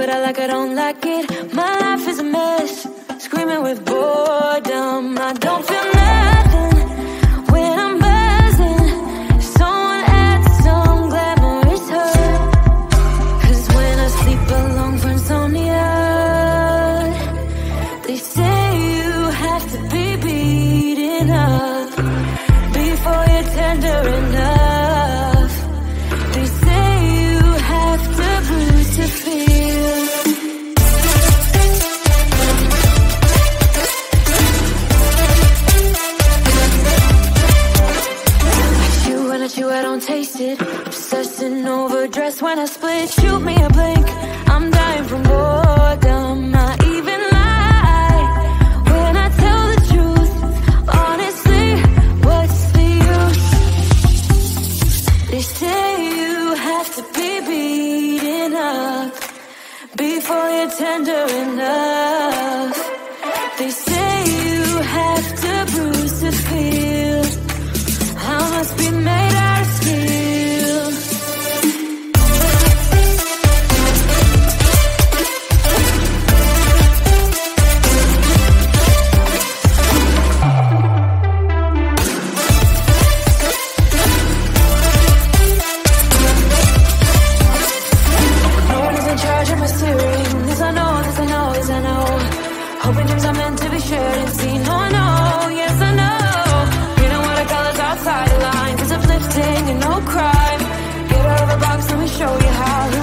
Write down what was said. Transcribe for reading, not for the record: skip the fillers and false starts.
it, I like, I don't like it. My life is a mess, screaming with boredom. I don't feel nothing when I'm buzzing. Someone add some glamorous hurt. 'Cause when I sleep alone for insomnia, they say you have to be beaten up before you're tender enough. They say you have to bruise to feel. I don't taste it. Obsessing over dress when I split. Shoot me a blink, I'm dying from boredom. I even lie when I tell the truth. Honestly, what's the use? They say you have to be beaten up before you're tender enough. They say you have to bruise to feel. I must be made out of steel. No one is in charge of my steering. This I know, this I know, this I know. Hoping dreams are meant to be shared and seen. No, I know, yes I know. Outside the lines, it's uplifting and no crime. Get out of the box, let me show you how.